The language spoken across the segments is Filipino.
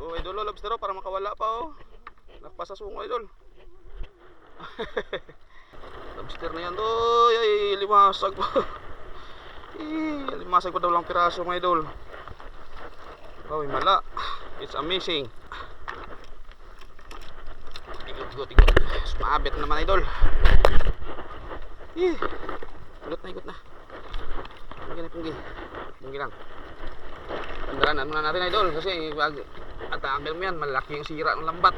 Oh, idol, lobster para makawala pa oh. Nakpasa sungo idol. Lobster na yan doy. Ay, limasag po. Limasag pa daw lang piraso mga idol. Oh, mala. It's amazing. Igot. Maabit naman idol. Igot na. Punggi lang. Tandaan muna natin idol kasi pag atanggal mo yan, malaki yung sira ng lambat.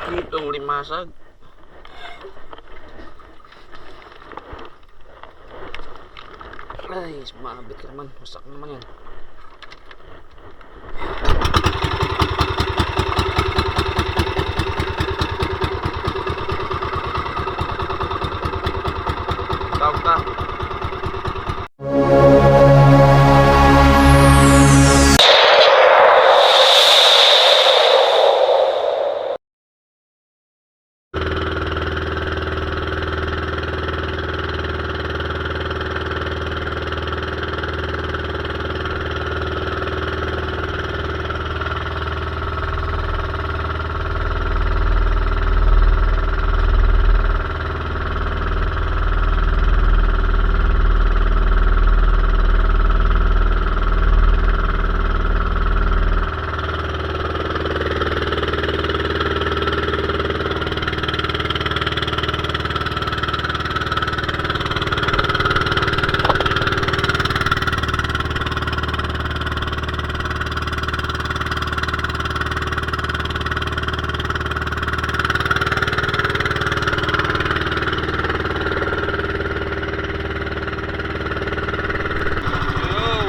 Itong limasag. Ay, maabit naman. Masak naman yan. Tawag ka.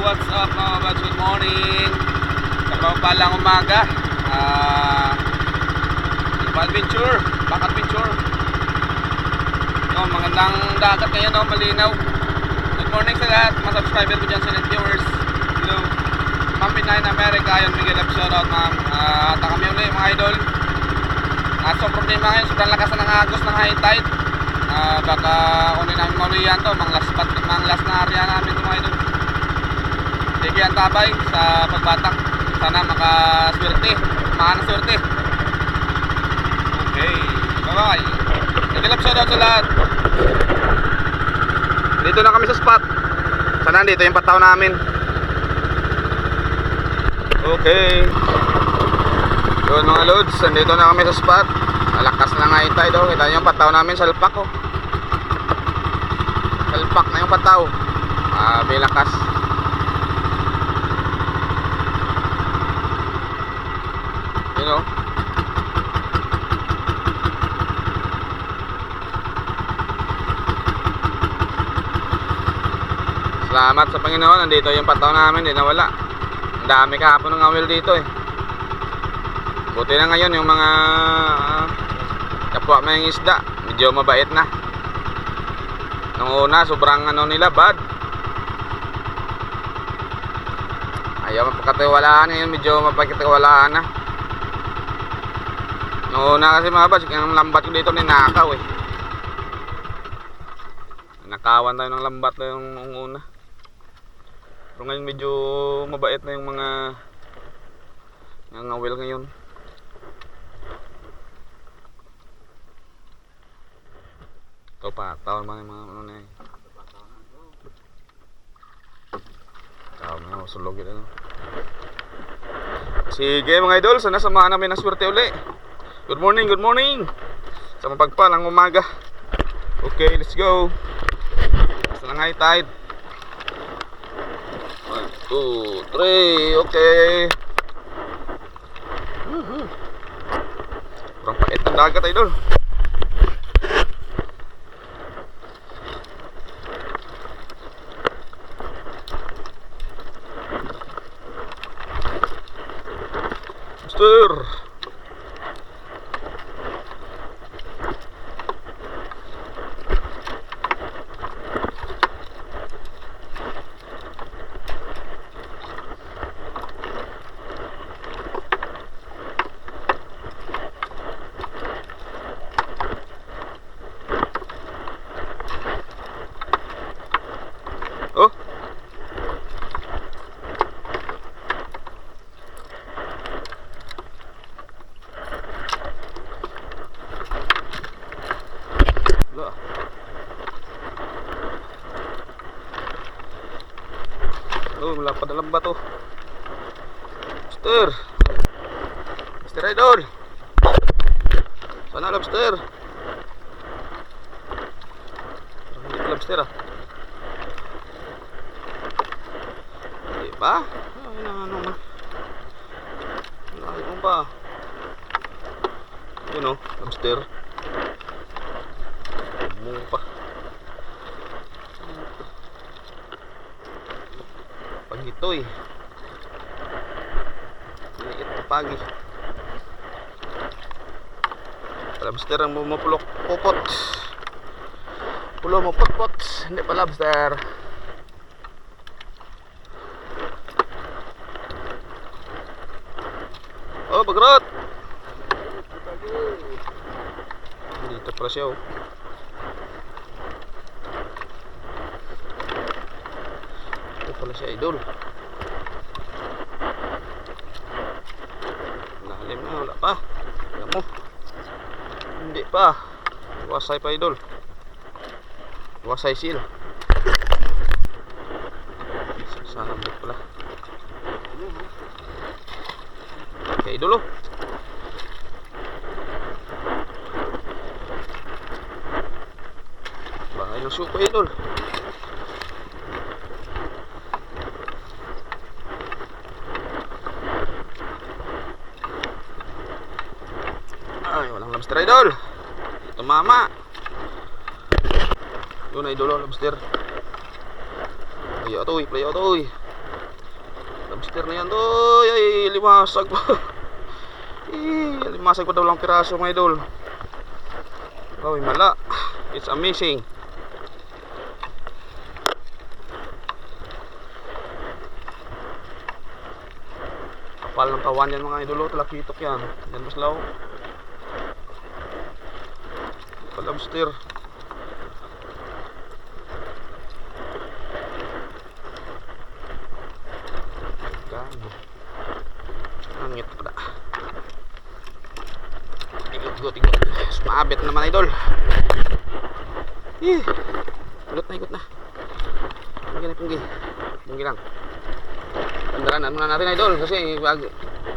What's up mga kabads? Good morning. Sa palang umaga, back adventure. Magandang dagat ngayon, malinaw. Good morning sa lahat, mga subscriber ko dyan, silent viewers. Hello Ma'am Pinay na America, yun Miguel up, shoutout ma'am. Ata kami ulit mga idol. So problema ngayon, sobrang lakas ng agos ng high tide. Baka kunin namin maulihan to, mga last na area namin mga idol. Sige ang tabay sa pagbatak. Sana makaswerte. Makanaswerte. Okay. Bye-bye. Nagilap shoutout sa lahat. Dito na kami sa spot. Sana dito yung pataw namin. Okay. Yun mga loads. Nandito na kami sa spot. Malakas na nga itay daw. Kita nyo yung pataw namin. Salpak oh. Salpak na yung pataw. Bilakas. You know. Salamat sa Panginoon, nandito yung pataw namin, hindi nawala. Ang dami kahapon ng awil dito eh. Buti na ngayon yung mga kapwa may isda, medyo mabait na. Nung una, sobrang nila, bad. Ayaw mapagkatiwalaan ngayon, medyo mapagkatiwalaan na. Noon na kasi mga bads, yung lambat ko dito ninakaw eh. Nakawan tayo ng lambat na yung una. Pero ngayon medyo mabait na yung mga ngawil ngayon. Ito pa, taon mga ano na eh. Taon na, masulog yun ano. Sige mga idol, sana samahan namin ng swerte uli. Good morning. Sa mapagpalang umaga. Okay, let's go. Basta lang high tide. 1, 2, 3, okay. Kurang pait ang dagat idol. Mister oh, Uy, malapad na lang ba to? Lobster. Lobster idol. Sana lobster. Parang hindi pa lobster ah. Hindi ba? Ay, ano man. Ay, ano ba? Yun o, lobster. Mung pa. Pagitoy. Liit na pagi. Lobster ang bumupulok pupot. Pulo mo putpot. Hindi pa lobster. Oh, bagrot. Dito pala siya oh. Ito pala siya idol. Lalim na, wala pa. Alam mo. Hindi pa. Wasay pa idol. Wasay seal. Sasarambit pala. Okay idol oh. Bahay ng suko idol. Ay, walang lobster idol. Ito mama. Yun idol oh, lobster. Play atoy, play atoy. Lobster na yan doy. Ay, limasag pa. Limasag pa daw lang piraso mga idol. Ay, mala. It's amazing. Kapal ng kawan yan mga idol. Talakitok yan. Yan baslaw. Lobster. Angit pa. Igot. Sumabit naman idol. Igot na. Punggi lang. Tandaan muna natin idol kasi pag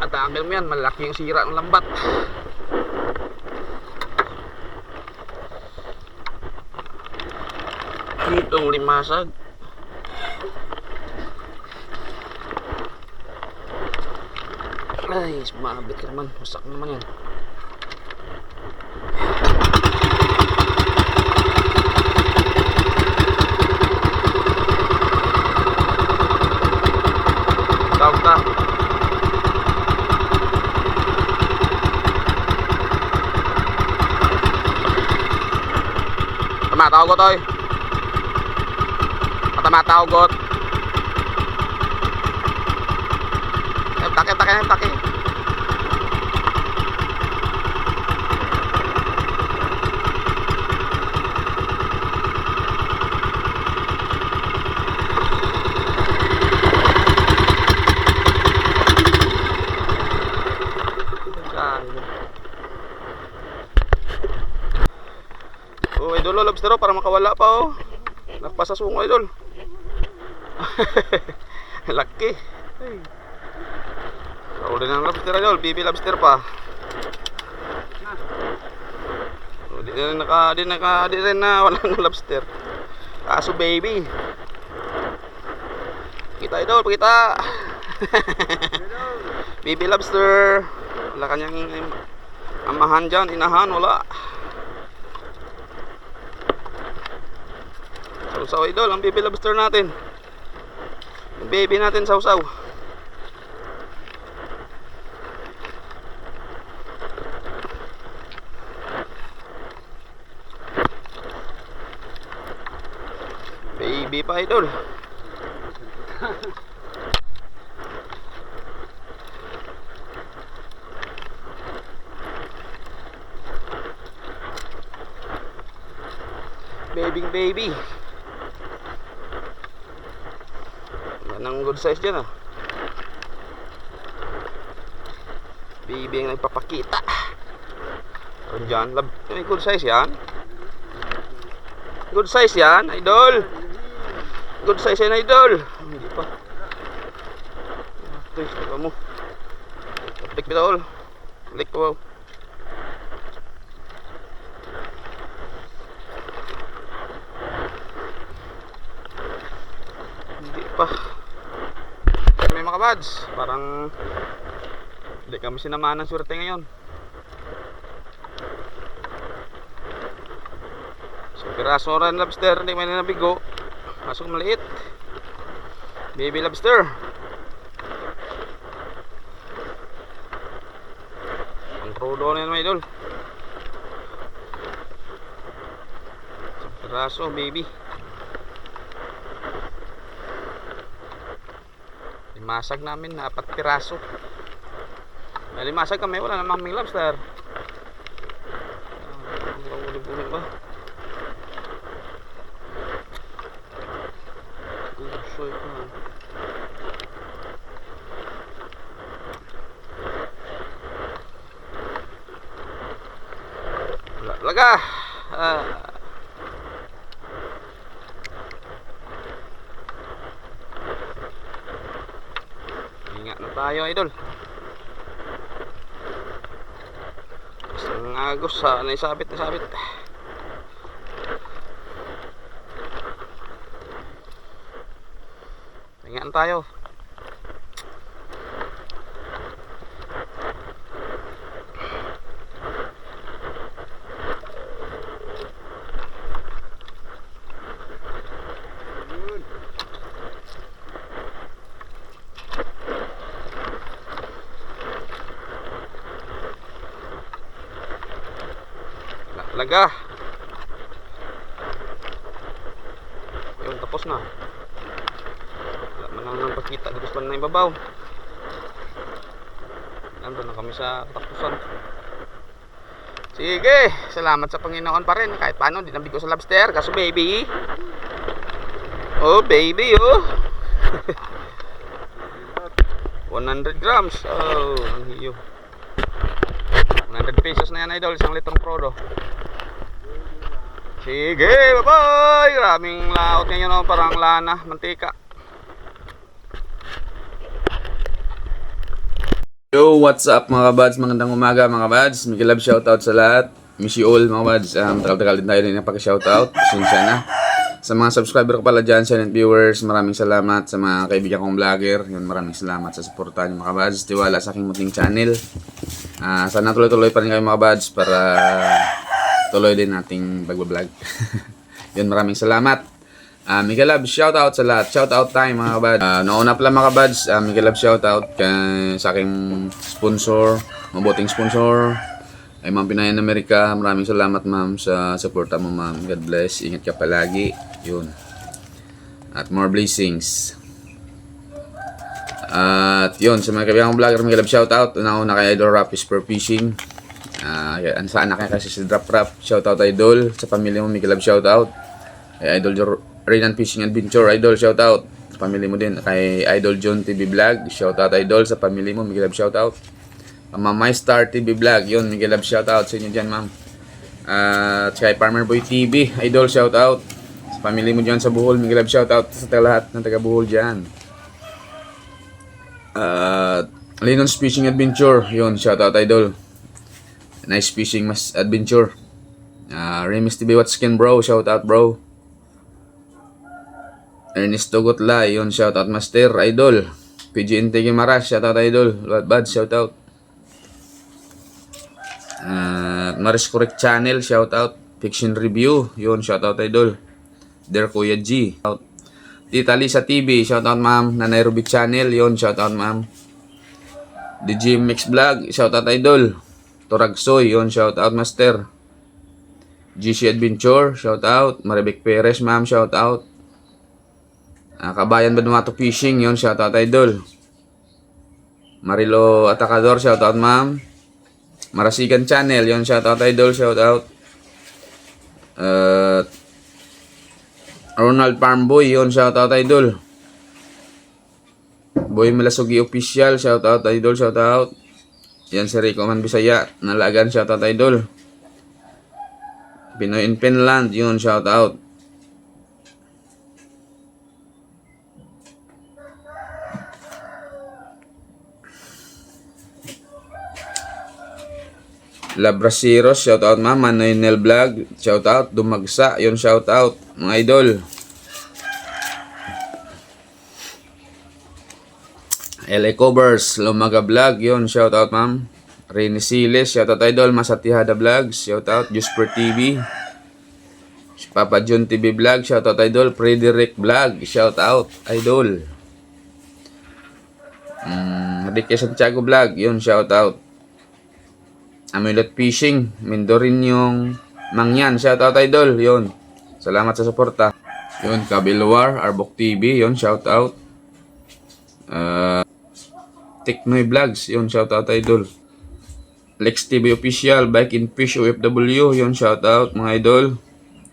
atake mo yan, malaki yung sira ng lambat. Itong limasag. Ay, sumabit ka naman. Masak naman yan. Tawag ta. Tawag ko toy. Matawag. Take. Oh, idol lobster para makawala pa oh. Nagpasa sungo idol. Laki. Ay. Uli ng lobster idol, baby lobster pa. Di rin na walang lobster. Kaso baby. Kita idol, pakita. Baby lobster. Wala kanyang amahan dyan, inahan, wala. Sausaw idol, ang baby lobster natin. Yung baby natin sausaw. Baby pa idol. Baby. Yan ang good size dyan ah. Baby ang nagpapakita. Ano dyan? May good size yan. Good size yan, idol. Good size yan, idol. Hindi pa. Ito yung mo. Tapik bitaol. Balik ko wow. Hindi pa. May mga buds. Parang hindi kami sinamahan ng swerte ngayon. So piraso rin lobster. Hindi may nabigo. Masok maliit. Baby lobster. Ang crudo na yan mga idol. So piraso baby. Limasag namin na 4 piraso. Limasag kami, wala namang may lobster. Ulit-ulit ba? Soy pa. Laga. Ingat na tayo idol. Isang agos sa naisabit. Ingat na tayo. Laga. Yun, tapos na. Wala man lang nang pakita dito sa na ibabaw. Nandun na kami sa katapusan. Sige, salamat sa Panginoon pa rin. Kahit paano, di nabigo sa lobster. Kaso baby. Oh, baby, oh. 100 grams. Oh, ang hiyo. 100 pesos na yan idol, isang litrong prodo. Sige, bye-bye. Maraming laot ngayon, oh, parang lana, mantika. Yo, what's up mga kabads? Magandang umaga mga kabads. Miguel Love shoutout sa lahat. Miss you all mga kabads. Tagal-tagal din tayo din napaka-shoutout. Pasensya na. Sa mga subscriber ko pala dyan, silent viewers, maraming salamat. Sa mga kaibigan kong vlogger, yun, maraming salamat sa suporta niyo mga kabads. Tiwala sa aking munting channel. Sana tuloy-tuloy pa rin kayo mga kabads para tuloy din nating pagbablog. Yun, maraming salamat. Miguel Love shoutout sa lahat. Shoutout time mga kabads. Nauna pala mga kabads, Miguel Love shoutout sa aking sponsor, mabuting sponsor, ay Ma'am Pinayan America. Maraming salamat ma'am sa suporta mo ma'am. God bless. Ingat ka palagi. Yun. At more blessings. At yun, sa mga kaibigan kong vlogger, Miguel Love shoutout. Una-una kay Idol Rap is for fishing. Sa anak niya kasi si Drop Rap. Shoutout Idol. Sa pamilya mo Miguel Love shoutout. Kay Idol Raynan Fishing Adventure. Idol shoutout. Sa pamilya mo din. Kay Idol John TV Vlog. Shoutout Idol. Sa pamilya mo Miguel Love shoutout. Ma'am My Star TV Vlog. Yun, Miguel Love shoutout sa inyo dyan ma'am. At kay Farmer Boy TV. Idol shoutout. Sa pamilya mo dyan sa Bohol. Miguel Love shoutout sa lahat ng taga Bohol dyan. Linon's Fishing Adventure. Yun, shoutout Idol. Nice fishing mas adventure. Remis TV What's Skin bro. Shoutout bro. Ernesto Gotla. Yun, shoutout Master Idol. PG Intege Maras. Shoutout Idol. Bad shoutout. Maris Correct Channel. Shoutout. Fiction Review. Yun, shoutout Idol. Der Kuya G. Tita Lisa TV. Shoutout ma'am. Nanay Ruby Channel. Yun, shoutout ma'am. DJ Mix Vlog. Shoutout Idol. Toragsoy, yun, shout out master. GC Adventure, shout out. Maribek Perez, ma'am, shout out. Kabayan Badumato Fishing, yun, shout out Idol. Marilo Atacador, shout out ma'am. Marasigan Channel, yun, shout out Idol, shout out. Ronald Farmboy, yun, shout out Idol. Boy Malasugi Official, shout out Idol, shout out. Yan si Rico Man Bisaya, Nalagan, shoutout Idol. Pinoy in Finland, yun, shoutout. Labrasiros, shout out ma'am. Manoy Nel Vlog, shout out. Dumagsa, yun shout out mga idol. LA Covers, Lumaga Vlog, yun shout out ma'am. Rini Siles, shout out idol. Masatihada Vlogs, shout out. Jusper TV, Papa John TV Vlog, shout out idol. Frederick Vlog, shout out idol. Ricky Santiago Vlog, yun shout out. Amulet Fishing, Mindorinyong Mangyan, shout out idol, yun. Salamat sa suporta. Yun, Kabilwar, Arbok TV, yun shout out. Teknoy Vlogs, yun shout out idol. Lex TV Official, Bike and Fish OFW, yun shout out mga idol.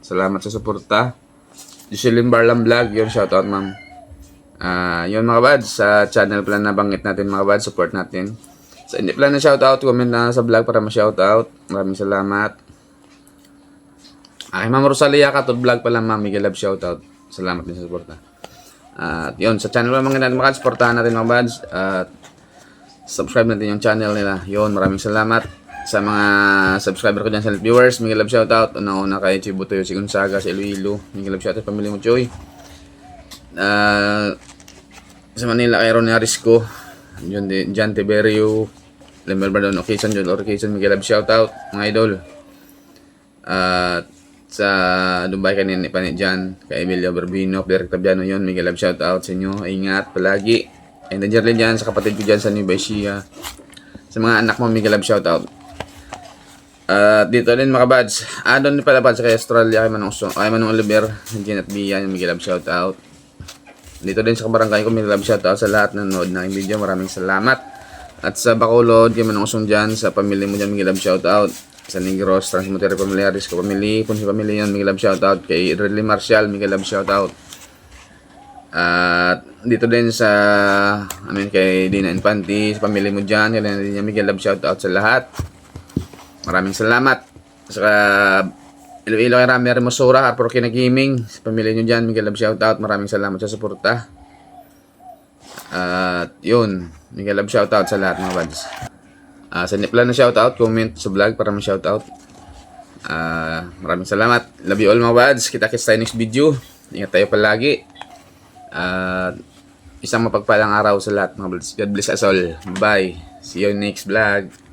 Salamat sa suporta. Jocelyn Barlam Vlog, yun shout out ma'am. Yun mga bads, sa channel pala na banggit natin mga bads, support natin. Sa hindi pala na shoutout, comment na sa vlog para ma-shoutout. Maraming salamat. Ay, Ma'am Rosalia Katod Vlog pala, Ma'am Miguel Love, shoutout. Salamat din sa suporta. At yun, sa channel mga natin mga supportahan natin mga bads. At subscribe natin yung channel nila. Yun, maraming salamat sa mga subscriber ko dyan sa viewers. Miguel Love, shoutout. Una kay Chibutoyo, si Gonzaga, si Iloilo. Miguel Love, shoutout, pamilya mo, Choy. Sa Manila, kay Ronnie Arisco. John Tiberio, Lemel Bardon, Occasion, John Occasion, Miguel Love, shoutout, mga idol. At sa Dubai kanina pa ni Jan, kay Emilio Barbino, Derek Tabiano, yun, Miguel Love, shoutout sa inyo. Ingat palagi. And then Jerlyn dyan, sa kapatid ko dyan sa New Basia. Sa mga anak mo, Miguel Love, shoutout. Dito din mga bads. Doon din pala bads kay Australia, kay Manong Oliver, Jen at Bia, Miguel Love, shoutout. Dito din sa kabarangay ko, Miguel Love, shoutout sa lahat na nanood ng video. Maraming salamat. At sa Bacolod, kay Manong Usong dyan, sa pamilya mo dyan, Miguel Love, shoutout. Sa Negros, Transmontero Familiaris ko, pamilya, Punsi pamilya yun, Miguel Love, shoutout. Kay Ridley Marcial, Miguel Love, shoutout. At dito din sa, kay Dina Infante, sa pamilya mo dyan, kay din niya, Miguel Love, shoutout sa lahat. Maraming salamat. Saka Iloilo kay Rami Hermosura, Harper Kina Gaming, sa pamilya nyo dyan, Miguel Love, shoutout. Maraming salamat sa suporta. At yun, Miguel Love, shoutout sa lahat mga bads. Sa niplan na shoutout, comment sa vlog para ma-shoutout. Maraming salamat. Love you all mga bads. Kita-kits tayo next video. Ingat tayo palagi. Isang mapagpalang araw sa lahat mga bads. God bless us all. Bye. See you next vlog.